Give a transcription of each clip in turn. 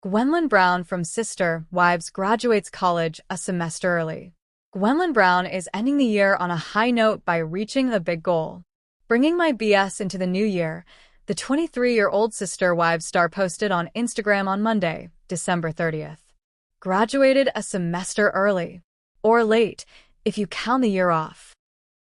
Gwendolyn Brown from Sister Wives graduates college a semester early. Gwendolyn Brown is ending the year on a high note by reaching a big goal. Bringing my BS into the new year, the 23-year-old Sister Wives star posted on Instagram on Monday, December 30th. Graduated a semester early. Or late, if you count the year off.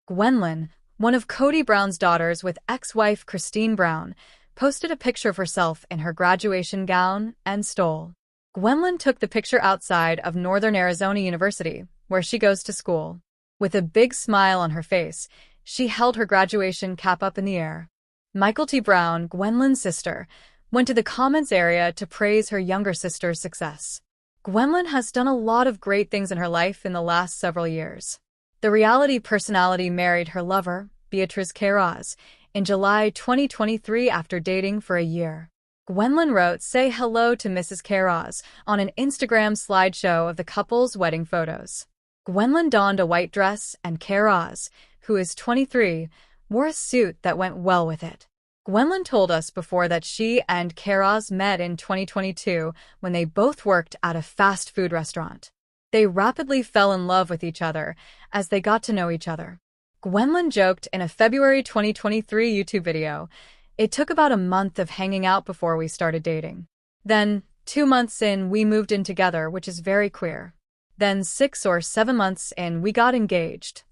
Gwendolyn, one of Kody Brown's daughters with ex-wife Kody Brown, posted a picture of herself in her graduation gown and stole. Gwendolyn took the picture outside of Northern Arizona University, where she goes to school. With a big smile on her face, she held her graduation cap up in the air. Kody Brown, Gwendolyn's sister, went to the comments area to praise her younger sister's success. Gwendolyn has done a lot of great things in her life in the last several years. The reality personality married her lover, Beatrice Queiroz, in July 2023 after dating for a year. Gwendolyn wrote, "Say hello to Mrs. Queiroz," on an Instagram slideshow of the couple's wedding photos. Gwendolyn donned a white dress and Queiroz, who is 23, wore a suit that went well with it. Gwendolyn told us before that she and Queiroz met in 2022 when they both worked at a fast food restaurant. They rapidly fell in love with each other as they got to know each other. Gwendolyn joked in a February 2023 YouTube video, "It took about a month of hanging out before we started dating. Then, 2 months in, we moved in together, which is very queer. Then 6 or 7 months in, we got engaged."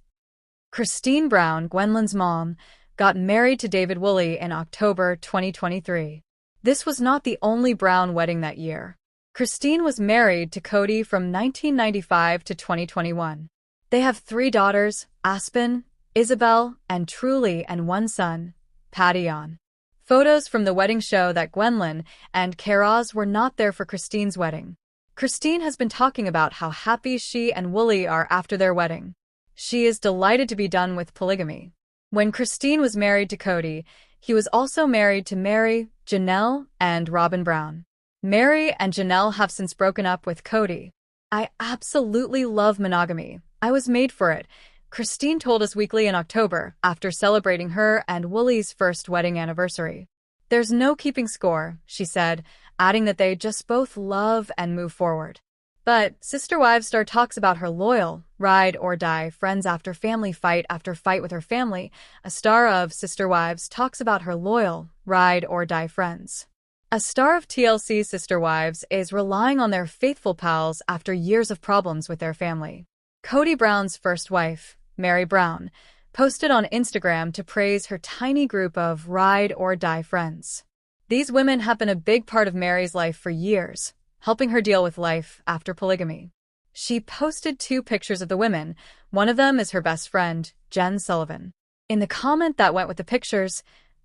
Kody Brown, Gwendolyn's mom, got married to David Woolley in October 2023. This was not the only Brown wedding that year. Kody was married to Kody from 1995 to 2021. They have 3 daughters, Aspen, Isabel, and Truly, and 1 son, Patillon. Photos from the wedding show that Gwendolyn and Queiroz were not there for Kody's wedding. Kody has been talking about how happy she and Woolley are after their wedding. She is delighted to be done with polygamy. When Kody was married to Kody, he was also married to Mary, Janelle, and Robin Brown. Mary and Janelle have since broken up with Kody. "I absolutely love monogamy. I was made for it," Kody told Us Weekly in October after celebrating her and Woolley's first wedding anniversary. "There's no keeping score," she said, adding that they just both love and move forward. But Sister Wives star talks about her loyal, ride-or-die friends after fight with her family. A star of Sister Wives talks about her loyal, ride-or-die friends. A star of TLC Sister Wives is relying on their faithful pals after years of problems with their family. Kody Brown's first wife, Mary Brown, posted on Instagram to praise her tiny group of ride-or-die friends. These women have been a big part of Mary's life for years, helping her deal with life after polygamy. She posted 2 pictures of the women. One of them is her best friend, Jen Sullivan. In the comment that went with the pictures,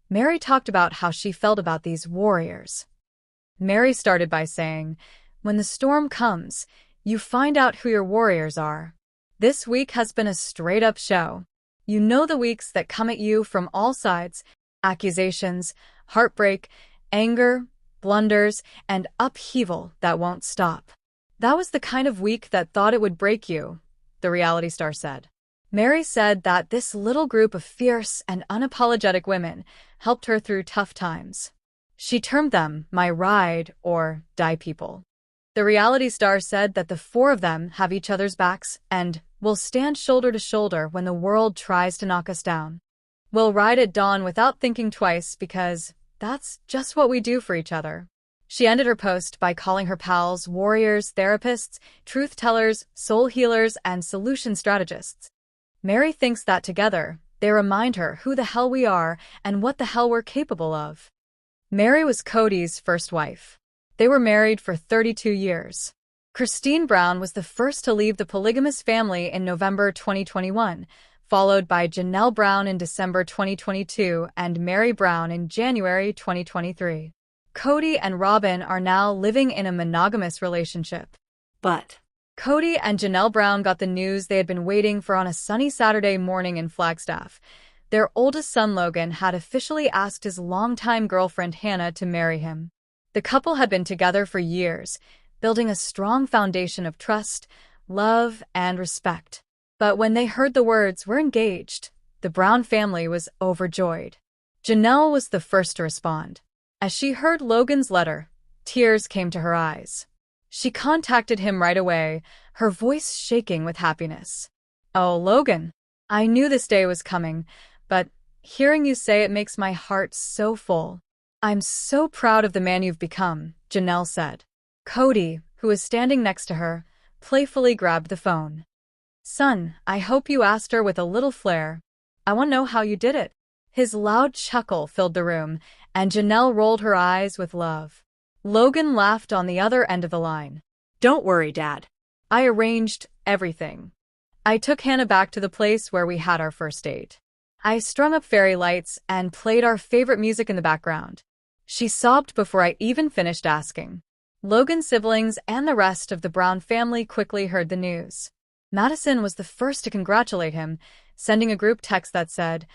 Mary talked about how she felt about these warriors. Mary started by saying, "When the storm comes, you find out who your warriors are. This week has been a straight-up show. You know the weeks that come at you from all sides, accusations, heartbreak, anger, blunders, and upheaval that won't stop. That was the kind of week that thought it would break you," the reality star said. Mary said that this little group of fierce and unapologetic women helped her through tough times. She termed them my ride-or-die people. The reality star said that the 4 of them have each other's backs and will stand shoulder to shoulder when the world tries to knock us down. "We'll ride at dawn without thinking twice because that's just what we do for each other." She ended her post by calling her pals warriors, therapists, truth tellers, soul healers, and solution strategists. Mary thinks that together, they remind her who the hell we are and what the hell we're capable of. Mary was Kody's first wife. They were married for 32 years. Kody Brown was the first to leave the polygamous family in November 2021, followed by Janelle Brown in December 2022 and Mary Brown in January 2023. Kody and Robin are now living in a monogamous relationship. But Kody and Janelle Brown got the news they had been waiting for on a sunny Saturday morning in Flagstaff. Their oldest son Logan had officially asked his longtime girlfriend Hannah to marry him. The couple had been together for years, building a strong foundation of trust, love, and respect. But when they heard the words, "We're engaged," the Brown family was overjoyed. Janelle was the first to respond. As she heard Logan's letter, Tears came to her eyes. She contacted him right away, her voice shaking with happiness. "Oh, Logan, I knew this day was coming, but hearing you say it makes my heart so full. I'm so proud of the man you've become," Janelle said. Kody, who was standing next to her, playfully grabbed the phone. "Son, I hope you asked her with a little flair. I want to know how you did it." His loud chuckle filled the room, and Janelle rolled her eyes with love. Logan laughed on the other end of the line. "Don't worry, Dad. I arranged everything. I took Hannah back to the place where we had our first date. I strung up fairy lights and played our favorite music in the background." She sobbed before I even finished asking. Logan's siblings and the rest of the Brown family quickly heard the news. Madison was the first to congratulate him, sending a group text that said,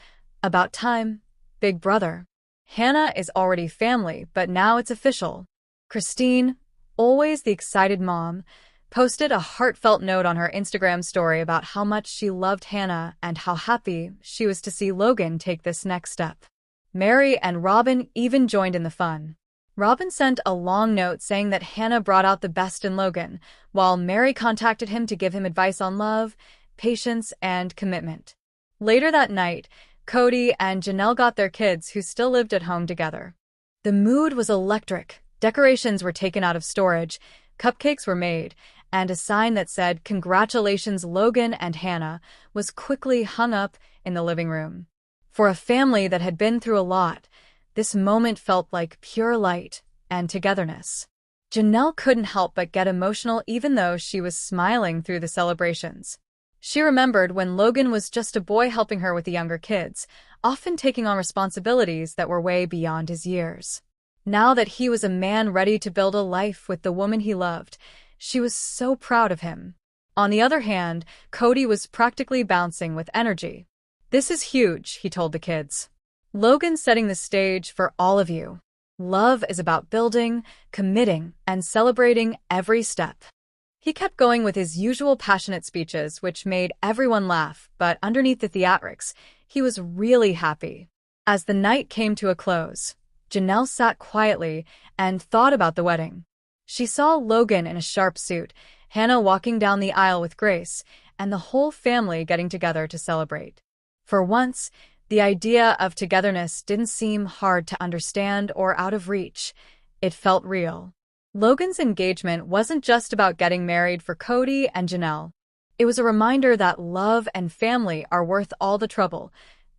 "About time, big brother. Hannah is already family, but now it's official." Christine, always the excited mom, posted a heartfelt note on her Instagram story about how much she loved Hannah and how happy she was to see Logan take this next step. Mary and Robin even joined in the fun. Robin sent a long note saying that Hannah brought out the best in Logan, while Mary contacted him to give him advice on love, patience, and commitment. Later that night, Kody and Janelle got their kids who still lived at home together. The mood was electric. Decorations were taken out of storage, cupcakes were made, and a sign that said, "Congratulations, Logan and Hannah," was quickly hung up in the living room. For a family that had been through a lot, this moment felt like pure light and togetherness. Janelle couldn't help but get emotional even though she was smiling through the celebrations. She remembered when Logan was just a boy helping her with the younger kids, often taking on responsibilities that were way beyond his years. Now that he was a man ready to build a life with the woman he loved, she was so proud of him. On the other hand, Kody was practically bouncing with energy. "This is huge," he told the kids. "Logan's setting the stage for all of you. Love is about building, committing, and celebrating every step." He kept going with his usual passionate speeches, which made everyone laugh, but underneath the theatrics, he was really happy. As the night came to a close, Janelle sat quietly and thought about the wedding. She saw Logan in a sharp suit, Hannah walking down the aisle with Grace, and the whole family getting together to celebrate. For once, the idea of togetherness didn't seem hard to understand or out of reach. It felt real. Logan's engagement wasn't just about getting married for Kody and Janelle. It was a reminder that love and family are worth all the trouble,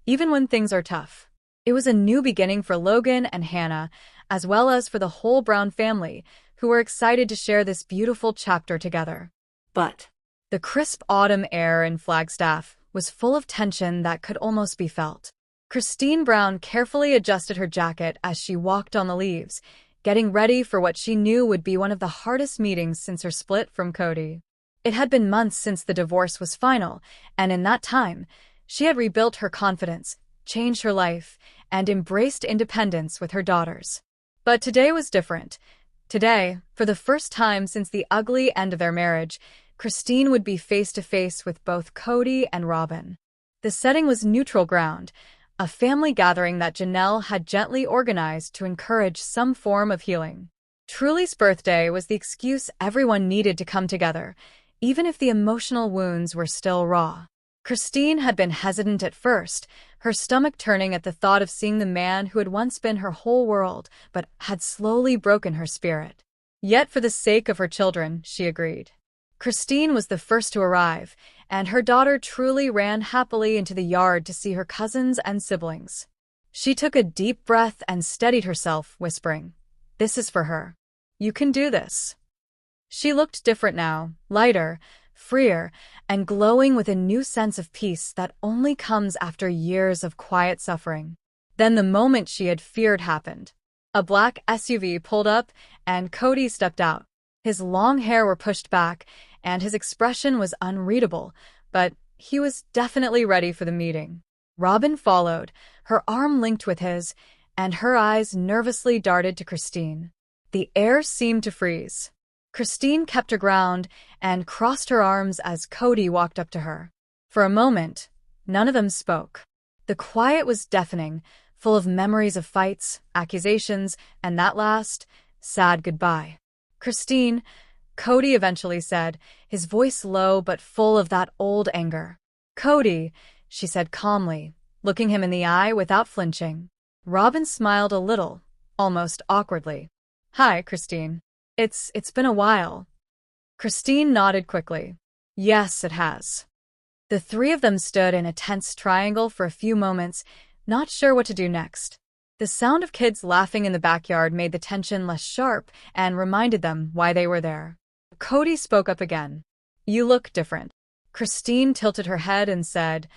even when things are tough. It was a new beginning for Logan and Hannah, as well as for the whole Brown family, who were excited to share this beautiful chapter together. But the crisp autumn air in Flagstaff was full of tension that could almost be felt. Christine Brown carefully adjusted her jacket as she walked on the leaves, getting ready for what she knew would be one of the hardest meetings since her split from Kody. It had been months since the divorce was final, and in that time, she had rebuilt her confidence, changed her life, and embraced independence with her daughters. But today was different. Today, for the first time since the ugly end of their marriage, Christine would be face-to-face with both Kody and Robin. The setting was neutral ground, a family gathering that Janelle had gently organized to encourage some form of healing. Truly's birthday was the excuse everyone needed to come together, even if the emotional wounds were still raw. Christine had been hesitant at first, her stomach turning at the thought of seeing the man who had once been her whole world, but had slowly broken her spirit. Yet for the sake of her children, she agreed. Christine was the first to arrive, and her daughter Truly ran happily into the yard to see her cousins and siblings. She took a deep breath and steadied herself, whispering, "This is for her. You can do this." She looked different now, lighter, freer, and glowing with a new sense of peace that only comes after years of quiet suffering. Then the moment she had feared happened. A black SUV pulled up, and Kody stepped out. His long hair were pushed back, and his expression was unreadable, but he was definitely ready for the meeting. Robin followed, her arm linked with his, and her eyes nervously darted to Christine. The air seemed to freeze. Christine kept her ground and crossed her arms as Kody walked up to her. For a moment, none of them spoke. The quiet was deafening, full of memories of fights, accusations, and that last, sad goodbye. Christine, Kody eventually said, his voice low but full of that old anger. Kody, she said calmly, looking him in the eye without flinching. Robin smiled a little, almost awkwardly. Hi, Christine. It's been a while. Christine nodded quickly. Yes, it has. The three of them stood in a tense triangle for a few moments, not sure what to do next. The sound of kids laughing in the backyard made the tension less sharp and reminded them why they were there. Kody spoke up again. You look different. Christine tilted her head and said,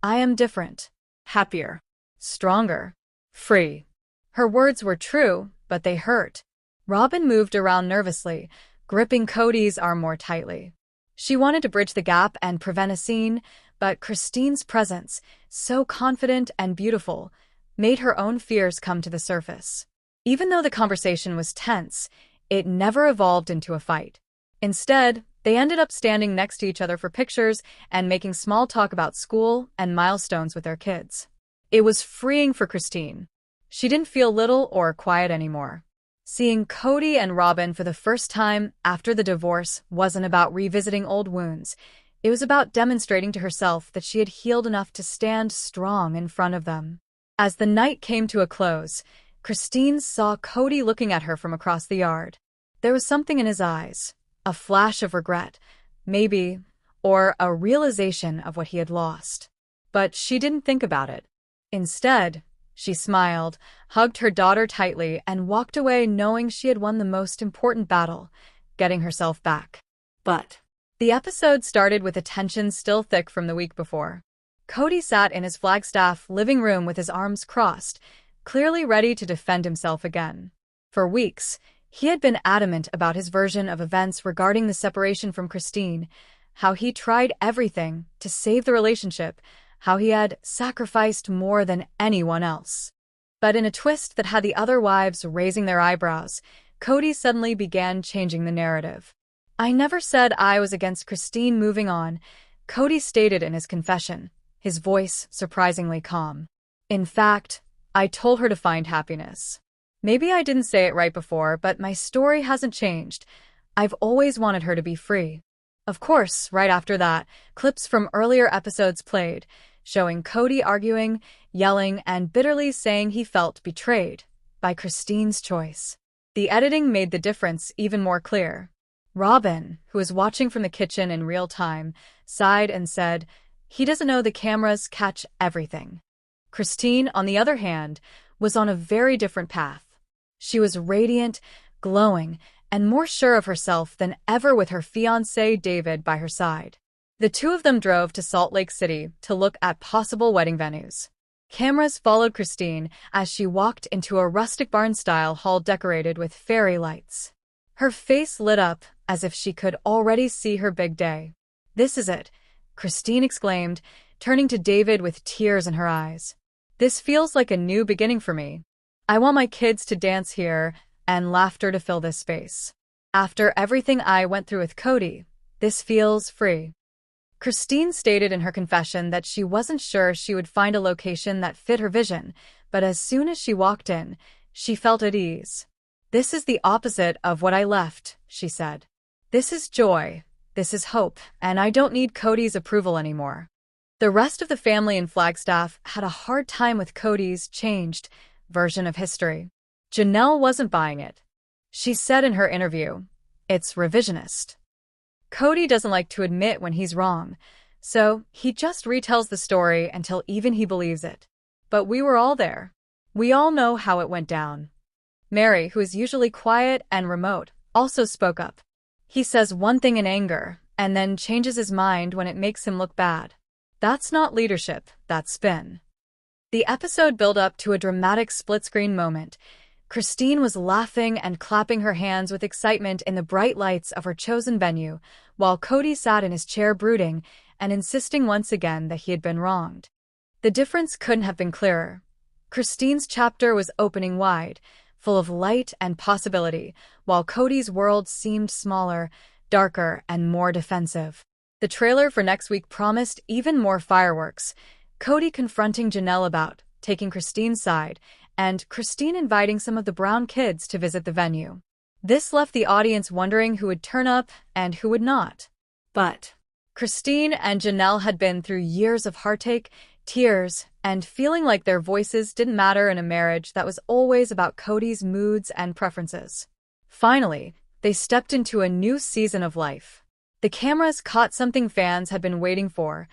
I am different. Happier. Stronger. Free. Her words were true, but they hurt. Robin moved around nervously, gripping Kody's arm more tightly. She wanted to bridge the gap and prevent a scene, but Christine's presence, so confident and beautiful, made her own fears come to the surface. Even though the conversation was tense, it never evolved into a fight. Instead, they ended up standing next to each other for pictures and making small talk about school and milestones with their kids. It was freeing for Christine. She didn't feel little or quiet anymore. Seeing Kody and Robin for the first time after the divorce wasn't about revisiting old wounds. It was about demonstrating to herself that she had healed enough to stand strong in front of them. As the night came to a close, Christine saw Kody looking at her from across the yard. There was something in his eyes, a flash of regret, maybe, or a realization of what he had lost. But she didn't think about it. Instead, she smiled, hugged her daughter tightly, and walked away knowing she had won the most important battle, getting herself back. But the episode started with the tension still thick from the week before. Kody sat in his Flagstaff living room with his arms crossed, clearly ready to defend himself again. For weeks, he had been adamant about his version of events regarding the separation from Christine, how he tried everything to save the relationship, how he had sacrificed more than anyone else. But in a twist that had the other wives raising their eyebrows, Kody suddenly began changing the narrative. I never said I was against Christine moving on, Kody stated in his confession, his voice surprisingly calm. In fact, I told her to find happiness. Maybe I didn't say it right before, but my story hasn't changed. I've always wanted her to be free. Of course, right after that, clips from earlier episodes played, showing Kody arguing, yelling, and bitterly saying he felt betrayed by Christine's choice. The editing made the difference even more clear. Robin, who was watching from the kitchen in real time, sighed and said, he doesn't know the cameras catch everything. Christine, on the other hand, was on a very different path. She was radiant, glowing, and more sure of herself than ever with her fiancé David by her side. The two of them drove to Salt Lake City to look at possible wedding venues. Cameras followed Christine as she walked into a rustic barn-style hall decorated with fairy lights. Her face lit up as if she could already see her big day. This is it, Christine exclaimed, turning to David with tears in her eyes. This feels like a new beginning for me. I want my kids to dance here and laughter to fill this space. After everything I went through with Kody, this feels free. Christine stated in her confession that she wasn't sure she would find a location that fit her vision, but as soon as she walked in, she felt at ease. This is the opposite of what I left, she said. This is joy, this is hope, and I don't need Kody's approval anymore. The rest of the family in Flagstaff had a hard time with Kody's changed version of history. Janelle wasn't buying it. She said in her interview, it's revisionist. Kody doesn't like to admit when he's wrong, so he just retells the story until even he believes it. But we were all there. We all know how it went down. Mary, who is usually quiet and remote, also spoke up. He says one thing in anger, and then changes his mind when it makes him look bad. That's not leadership, that's spin. The episode built up to a dramatic split-screen moment. Christine was laughing and clapping her hands with excitement in the bright lights of her chosen venue, while Kody sat in his chair brooding and insisting once again that he had been wronged. The difference couldn't have been clearer. Christine's chapter was opening wide, full of light and possibility, while Kody's world seemed smaller, darker, and more defensive. The trailer for next week promised even more fireworks, Kody confronting Janelle about taking Christine's side, and Christine inviting some of the Brown kids to visit the venue. This left the audience wondering who would turn up and who would not. But Christine and Janelle had been through years of heartache, tears, and feeling like their voices didn't matter in a marriage that was always about Kody's moods and preferences. Finally, they stepped into a new season of life. The cameras caught something fans had been waiting for: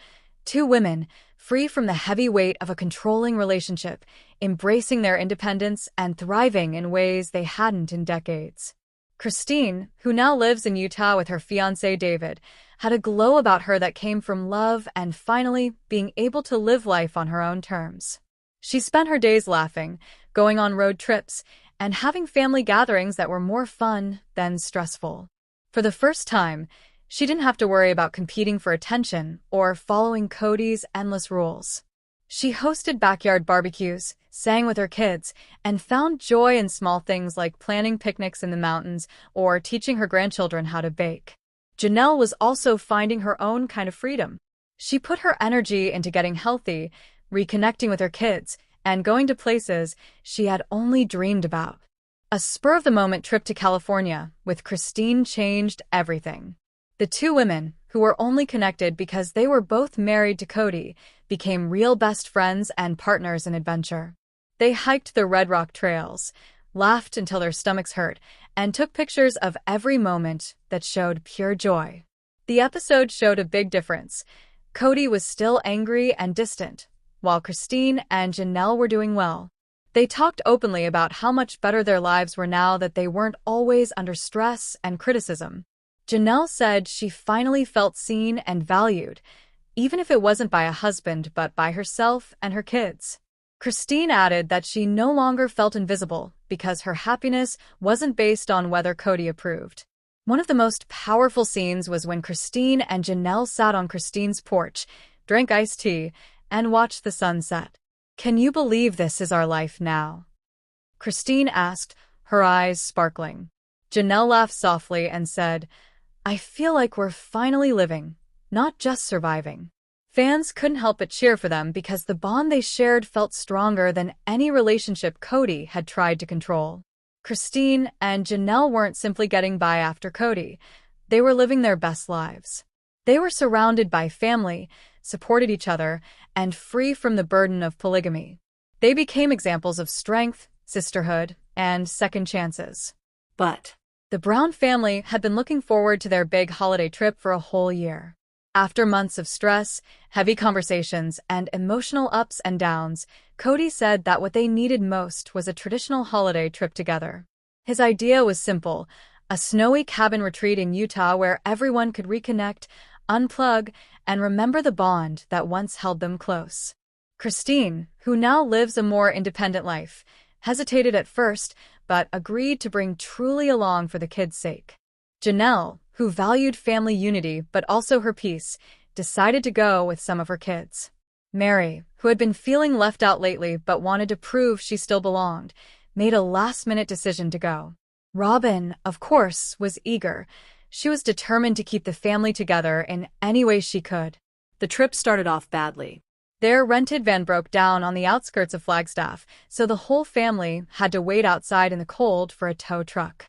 two women, free from the heavy weight of a controlling relationship, embracing their independence and thriving in ways they hadn't in decades. Christine, who now lives in Utah with her fiancé David, had a glow about her that came from love and finally being able to live life on her own terms. She spent her days laughing, going on road trips, and having family gatherings that were more fun than stressful. For the first time, she didn't have to worry about competing for attention or following Kody's endless rules. She hosted backyard barbecues, sang with her kids, and found joy in small things like planning picnics in the mountains or teaching her grandchildren how to bake. Janelle was also finding her own kind of freedom. She put her energy into getting healthy, reconnecting with her kids, and going to places she had only dreamed about. A spur-of-the-moment trip to California with Christine changed everything. The two women, who were only connected because they were both married to Kody, became real best friends and partners in adventure. They hiked the Red Rock trails, laughed until their stomachs hurt, and took pictures of every moment that showed pure joy. The episode showed a big difference. Kody was still angry and distant, while Christine and Janelle were doing well. They talked openly about how much better their lives were now that they weren't always under stress and criticism. Janelle said she finally felt seen and valued, even if it wasn't by a husband but by herself and her kids. Christine added that she no longer felt invisible because her happiness wasn't based on whether Kody approved. One of the most powerful scenes was when Christine and Janelle sat on Christine's porch, drank iced tea, and watched the sunset. "Can you believe this is our life now?" Christine asked, her eyes sparkling. Janelle laughed softly and said, "I feel like we're finally living, not just surviving." Fans couldn't help but cheer for them because the bond they shared felt stronger than any relationship Kody had tried to control. Christine and Janelle weren't simply getting by after Kody. They were living their best lives. They were surrounded by family, supported each other, and free from the burden of polygamy. They became examples of strength, sisterhood, and second chances. But the Brown family had been looking forward to their big holiday trip for a whole year. After months of stress, heavy conversations, and emotional ups and downs, Kody said that what they needed most was a traditional holiday trip together. His idea was simple: a snowy cabin retreat in Utah where everyone could reconnect, unplug, and remember the bond that once held them close. Christine, who now lives a more independent life, hesitated at first, but agreed to bring Truly along for the kids' sake. Janelle, who valued family unity but also her peace, decided to go with some of her kids. Mary, who had been feeling left out lately but wanted to prove she still belonged, made a last-minute decision to go. Robin, of course, was eager. She was determined to keep the family together in any way she could. The trip started off badly. Their rented van broke down on the outskirts of Flagstaff, so the whole family had to wait outside in the cold for a tow truck.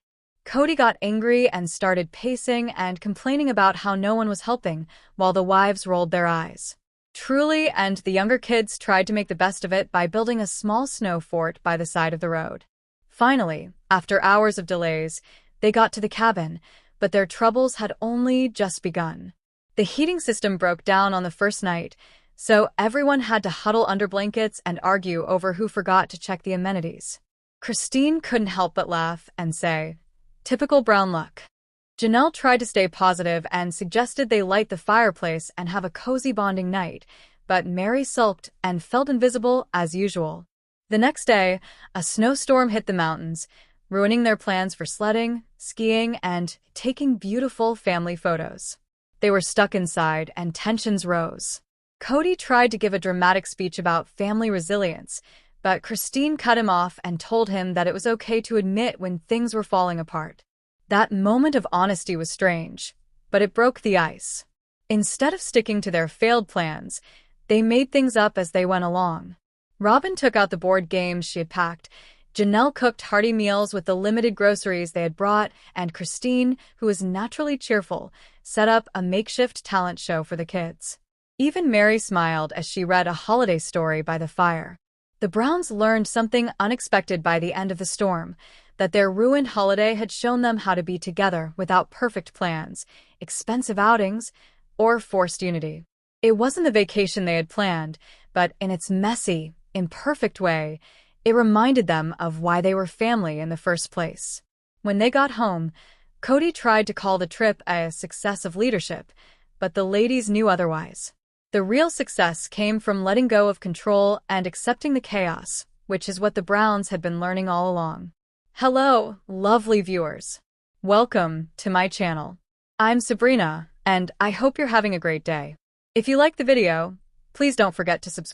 Kody got angry and started pacing and complaining about how no one was helping, while the wives rolled their eyes. Truly and the younger kids tried to make the best of it by building a small snow fort by the side of the road. Finally, after hours of delays, they got to the cabin, but their troubles had only just begun. The heating system broke down on the first night, so everyone had to huddle under blankets and argue over who forgot to check the amenities. Christine couldn't help but laugh and say, "Typical Brown luck." Janelle tried to stay positive and suggested they light the fireplace and have a cozy bonding night, but Mary sulked and felt invisible as usual. The next day, a snowstorm hit the mountains, ruining their plans for sledding, skiing, and taking beautiful family photos. They were stuck inside and tensions rose. Kody tried to give a dramatic speech about family resilience, but Christine cut him off and told him that it was okay to admit when things were falling apart. That moment of honesty was strange, but it broke the ice. Instead of sticking to their failed plans, they made things up as they went along. Robin took out the board games she had packed, Janelle cooked hearty meals with the limited groceries they had brought, and Christine, who was naturally cheerful, set up a makeshift talent show for the kids. Even Mary smiled as she read a holiday story by the fire. The Browns learned something unexpected by the end of the storm, that their ruined holiday had shown them how to be together without perfect plans, expensive outings, or forced unity. It wasn't the vacation they had planned, but in its messy, imperfect way, it reminded them of why they were family in the first place. When they got home, Kody tried to call the trip a success of leadership, but the ladies knew otherwise. The real success came from letting go of control and accepting the chaos, which is what the Browns had been learning all along. Hello, lovely viewers. Welcome to my channel. I'm Sabrina, and I hope you're having a great day. If you liked the video, please don't forget to subscribe.